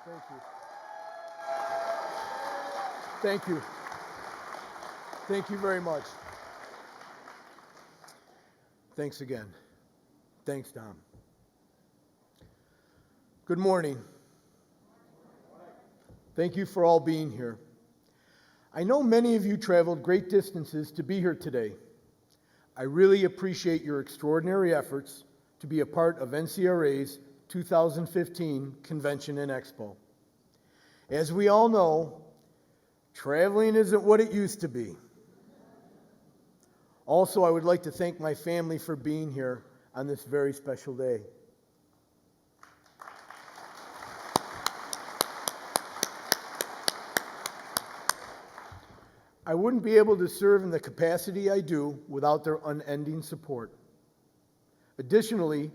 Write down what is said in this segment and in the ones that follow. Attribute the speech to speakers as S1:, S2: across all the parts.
S1: Thank you. Thank you. Thank you very much. Thanks again. Thanks, Dom. Good morning. Thank you for all being here. I know many of you traveled great distances to be here today. I really appreciate your extraordinary efforts to be a part of NCRA's 2015 Convention and Expo. As we all know, traveling isn't what it used to be. Also, I would like to thank my family for being here on this very special day. I wouldn't be able to serve in the capacity I do without their unending support. Additionally,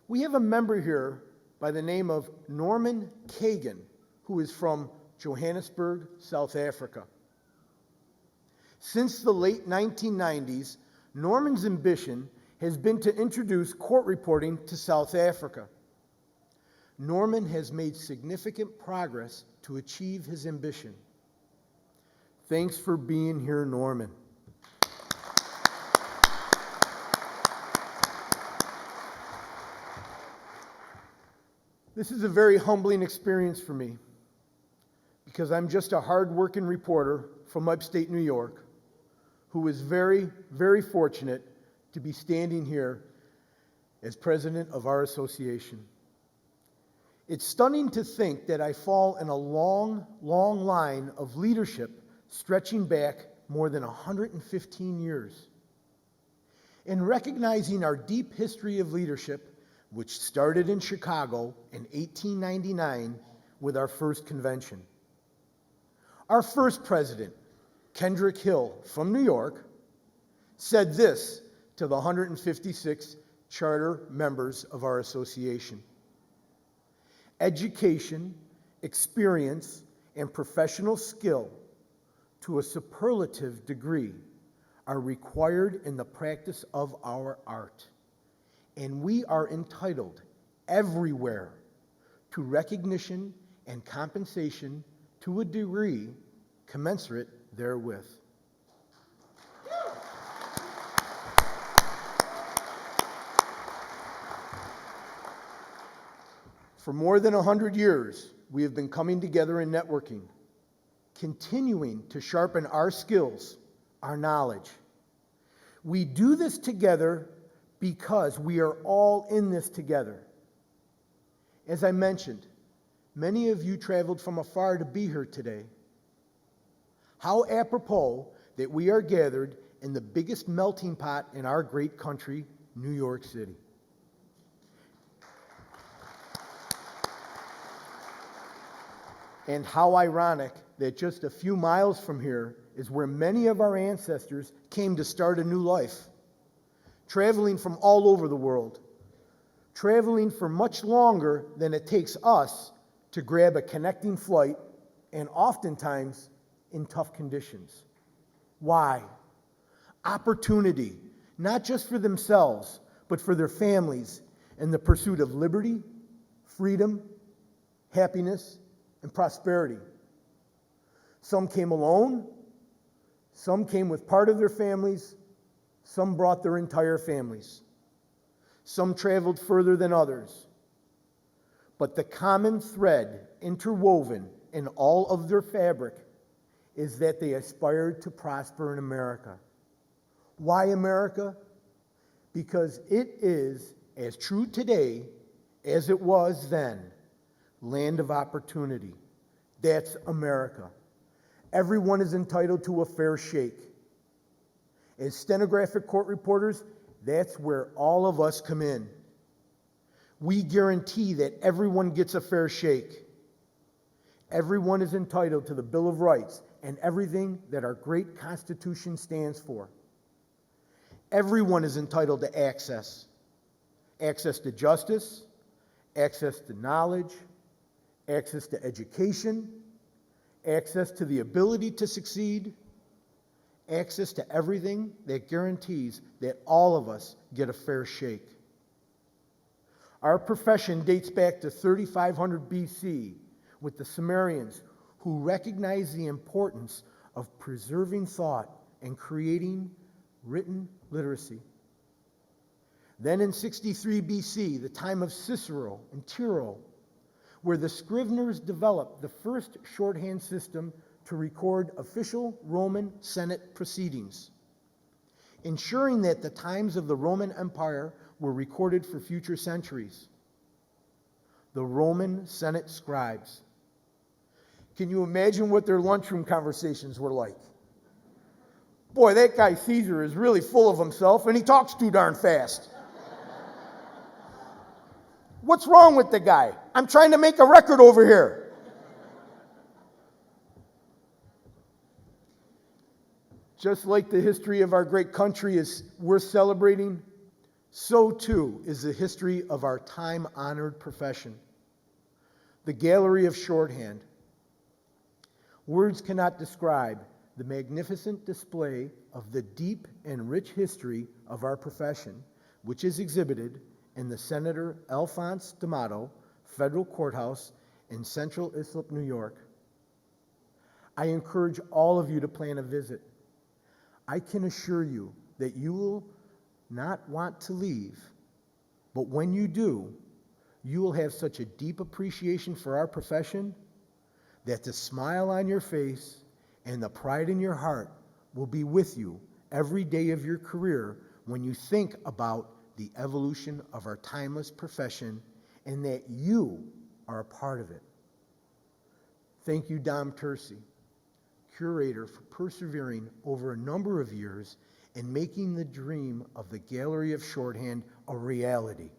S1: we have a member here by the name of Norman Kagan, who is from Johannesburg, South Africa. Since the late 1990s, Norman's ambition has been to introduce court reporting to South Africa. Norman has made significant progress to achieve his ambition. Thanks for being here, Norman. This is a very humbling experience for me because I'm just a hard-working reporter from upstate New York who is very, very fortunate to be standing here as president of our association. It's stunning to think that I fall in a long, long line of leadership stretching back more than 115 years. In recognizing our deep history of leadership, which started in Chicago in 1899 with our first convention. Our first president, Kendrick Hill from New York, said this to the 156 charter members of our association. Education, experience, and professional skill to a superlative degree are required in the practice of our art, and we are entitled everywhere to recognition and compensation to a degree commensurate therewith. For more than 100 years, we have been coming together and networking, continuing to sharpen our skills, our knowledge. We do this together because we are all in this together. As I mentioned, many of you traveled from afar to be here today. How apropos that we are gathered in the biggest melting pot in our great country, New York City. And how ironic that just a few miles from here is where many of our ancestors came to start a new life, traveling from all over the world, traveling for much longer than it takes us to grab a connecting flight, and oftentimes in tough conditions. Why? Opportunity, not just for themselves, but for their families in the pursuit of liberty, freedom, happiness, and prosperity. Some came alone, some came with part of their families, some brought their entire families. Some traveled further than others. But the common thread interwoven in all of their fabric is that they aspired to prosper in America. Why America? Because it is as true today as it was then. Land of opportunity. That's America. Everyone is entitled to a fair shake. As stenographic court reporters, that's where all of us come in. We guarantee that everyone gets a fair shake. Everyone is entitled to the Bill of Rights and everything that our great Constitution stands for. Everyone is entitled to access. Access to justice, access to knowledge, access to education, access to the ability to succeed, access to everything that guarantees that all of us get a fair shake. Our profession dates back to 3500 BC with the Sumerians, who recognized the importance of preserving thought and creating written literacy. Then in 63 BC, the time of Cicero and Tiro, where the scriveners developed the first shorthand system to record official Roman Senate proceedings, ensuring that the times of the Roman Empire were recorded for future centuries. The Roman Senate scribes. Can you imagine what their lunchroom conversations were like? Boy, that guy Caesar is really full of himself, and he talks too darn fast. What's wrong with the guy? I'm trying to make a record over here. Just like the history of our great country is worth celebrating, so too is the history of our time-honored profession, the Gallery of Shorthand. Words cannot describe the magnificent display of the deep and rich history of our profession, which is exhibited in the Senator Alphonse D'Amato Federal Courthouse in Central Islip, New York. I encourage all of you to plan a visit. I can assure you that you will not want to leave, but when you do, you will have such a deep appreciation for our profession that the smile on your face and the pride in your heart will be with you every day of your career when you think about the evolution of our timeless profession and that you are a part of it. Thank you, Dom Tercy, curator, for persevering over a number of years in making the dream of the Gallery of Shorthand a reality.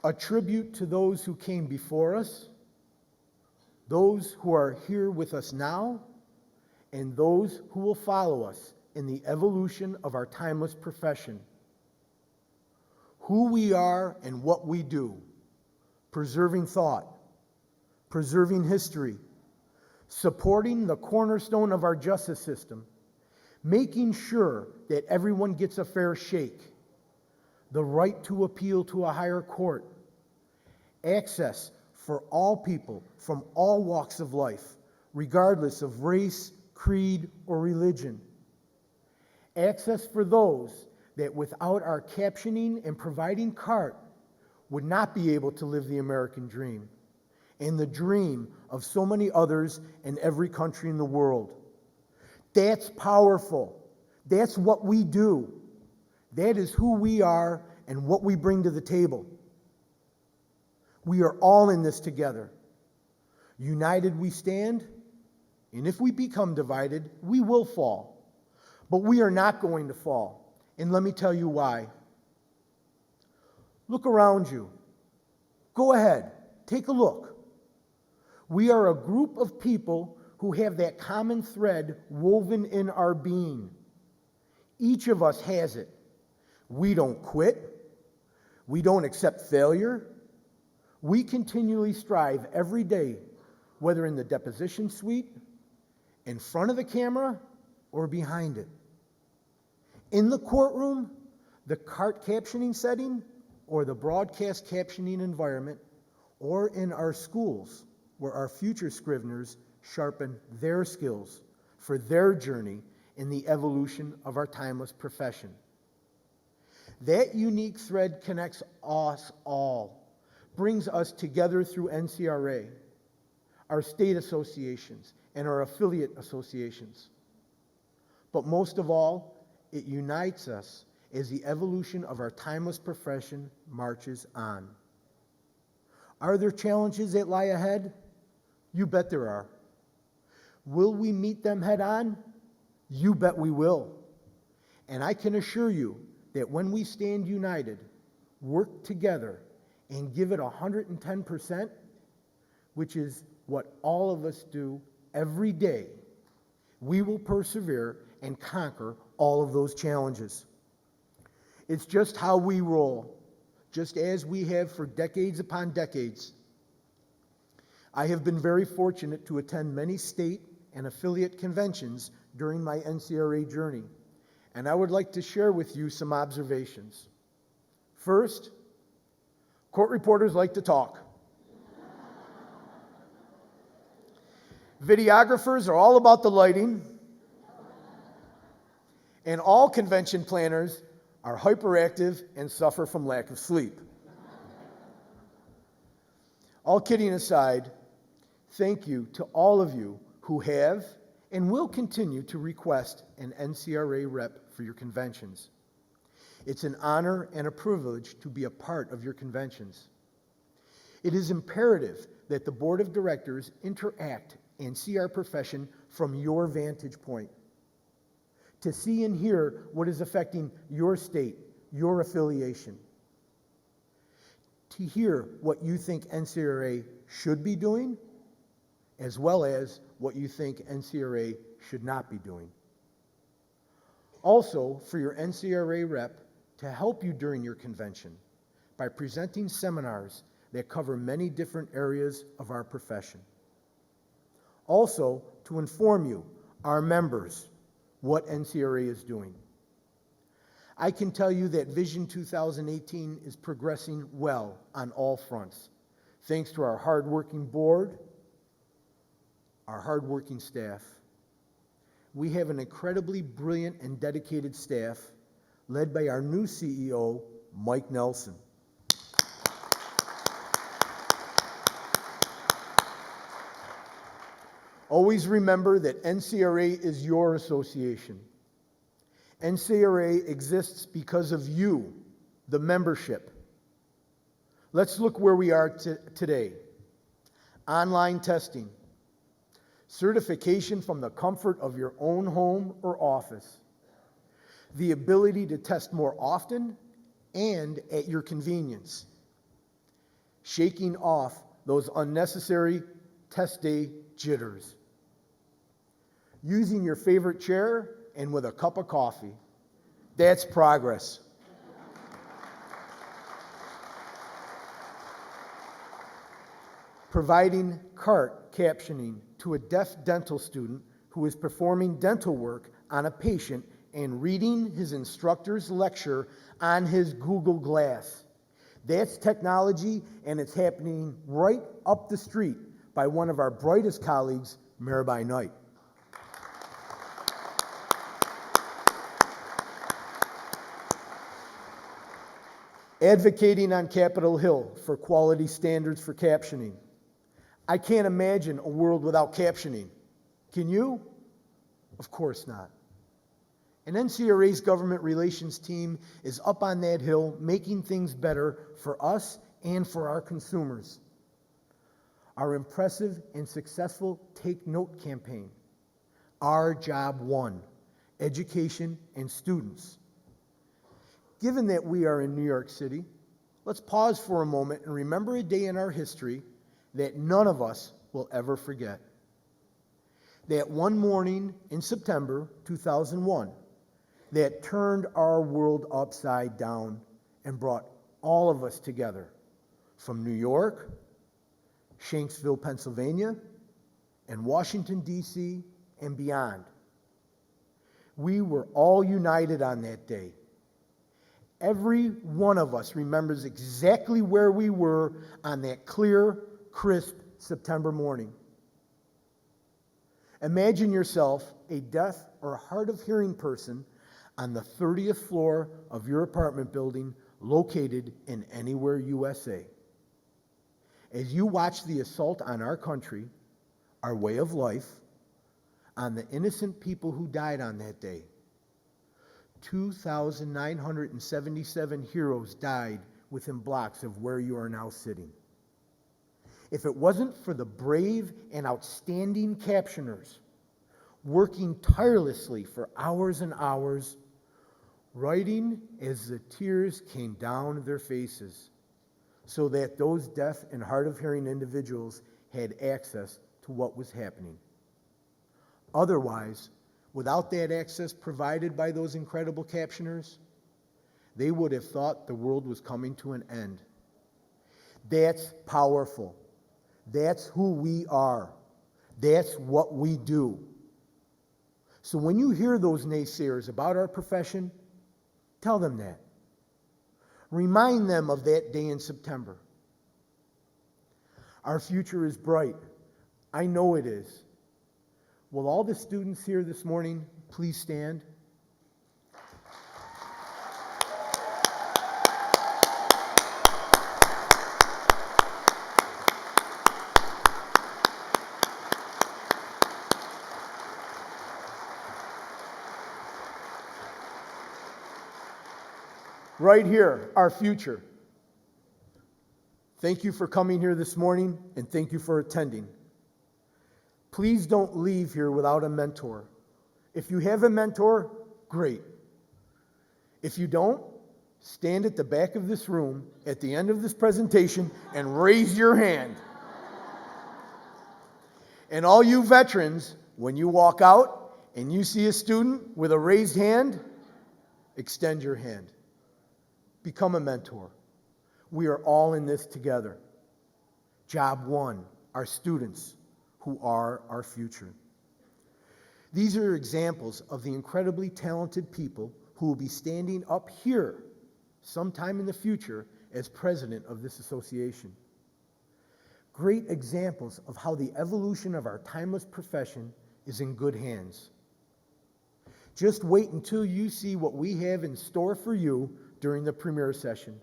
S1: A tribute to those who came before us, those who are here with us now, and those who will follow us in the evolution of our timeless profession. Who we are and what we do, preserving thought, preserving history, supporting the cornerstone of our justice system, making sure that everyone gets a fair shake, the right to appeal to a higher court, access for all people from all walks of life, regardless of race, creed, or religion. Access for those that without our captioning and providing CART would not be able to live the American dream and the dream of so many others in every country in the world. That's powerful. That's what we do. That is who we are and what we bring to the table. We are all in this together. United we stand, and if we become divided, we will fall. But we are not going to fall, and let me tell you why. Look around you. Go ahead, take a look. We are a group of people who have that common thread woven in our being. Each of us has it. We don't quit. We don't accept failure. We continually strive every day, whether in the deposition suite, in front of the camera, or behind it. In the courtroom, the CART captioning setting, or the broadcast captioning environment, or in our schools, where our future scriveners sharpen their skills for their journey in the evolution of our timeless profession. That unique thread connects us all, brings us together through NCRA, our state associations, and our affiliate associations. But most of all, it unites us as the evolution of our timeless profession marches on. Are there challenges that lie ahead? You bet there are. Will we meet them head on? You bet we will. And I can assure you that when we stand united, work together, and give it 110%, which is what all of us do every day, we will persevere and conquer all of those challenges. It's just how we roll, just as we have for decades upon decades. I have been very fortunate to attend many state and affiliate conventions during my NCRA journey, and I would like to share with you some observations. First, court reporters like to talk. Videographers are all about the lighting, and all convention planners are hyperactive and suffer from lack of sleep. All kidding aside, thank you to all of you who have and will continue to request an NCRA rep for your conventions. It's an honor and a privilege to be a part of your conventions. It is imperative that the board of directors interact and see our profession from your vantage point, to see and hear what is affecting your state, your affiliation, to hear what you think NCRA should be doing, as well as what you think NCRA should not be doing. Also, for your NCRA rep to help you during your convention by presenting seminars that cover many different areas of our profession. Also, to inform you, our members, what NCRA is doing. I can tell you that Vision 2018 is progressing well on all fronts, thanks to our hardworking board, our hardworking staff. We have an incredibly brilliant and dedicated staff led by our new CEO, Mike Nelson. Always remember that NCRA is your association. NCRA exists because of you, the membership. Let's look where we are today. Online testing, certification from the comfort of your own home or office, the ability to test more often and at your convenience, shaking off those unnecessary test day jitters, using your favorite chair and with a cup of coffee. That's progress. Providing CART captioning to a deaf dental student who is performing dental work on a patient and reading his instructor's lecture on his Google Glass. That's technology, and it's happening right up the street by one of our brightest colleagues, Mirabai Knight. Advocating on Capitol Hill for quality standards for captioning. I can't imagine a world without captioning. Can you? Of course not. And NCRA's government relations team is up on that hill, making things better for us and for our consumers. Our impressive and successful Take Note campaign, Our Job One, education and students. Given that we are in New York City, let's pause for a moment and remember a day in our history that none of us will ever forget. That one morning in September 2001 that turned our world upside down and brought all of us together from New York, Shanksville, Pennsylvania, and Washington, D.C., and beyond. We were all united on that day. Every one of us remembers exactly where we were on that clear, crisp September morning. Imagine yourself a deaf or hard of hearing person on the 30th floor of your apartment building located in anywhere USA. As you watch the assault on our country, our way of life, on the innocent people who died on that day. 2,977 heroes died within blocks of where you are now sitting. If it wasn't for the brave and outstanding captioners working tirelessly for hours and hours, writing as the tears came down their faces, so that those deaf and hard of hearing individuals had access to what was happening. Otherwise, without that access provided by those incredible captioners, they would have thought the world was coming to an end. That's powerful. That's who we are. That's what we do. So when you hear those naysayers about our profession, tell them that. Remind them of that day in September. Our future is bright. I know it is. Will all the students here this morning please stand? Right here, our future. Thank you for coming here this morning, and thank you for attending. Please don't leave here without a mentor. If you have a mentor, great. If you don't, stand at the back of this room at the end of this presentation and raise your hand. And all you veterans, when you walk out and you see a student with a raised hand, extend your hand. Become a mentor. We are all in this together. Job one, our students who are our future. These are examples of the incredibly talented people who will be standing up here sometime in the future as president of this association. Great examples of how the evolution of our timeless profession is in good hands. Just wait until you see what we have in store for you during the premiere session.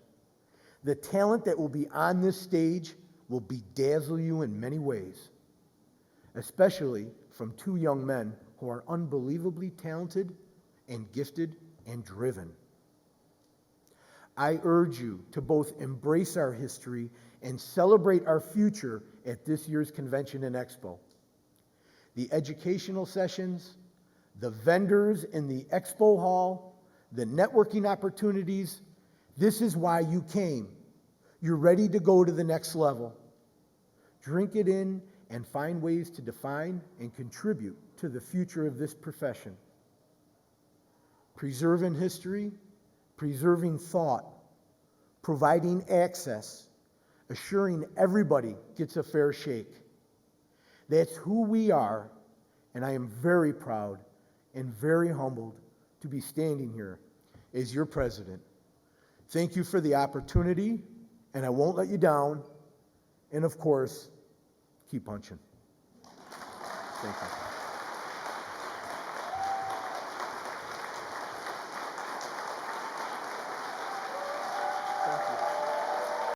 S1: The talent that will be on this stage will bedazzle you in many ways, especially from two young men who are unbelievably talented and gifted and driven. I urge you to both embrace our history and celebrate our future at this year's convention and expo. The educational sessions, the vendors in the expo hall, the networking opportunities, this is why you came. You're ready to go to the next level. Drink it in and find ways to define and contribute to the future of this profession. Preserving history, preserving thought, providing access, assuring everybody gets a fair shake. That's who we are, and I am very proud and very humbled to be standing here as your president. Thank you for the opportunity, and I won't let you down. And of course, keep punching. Thank you.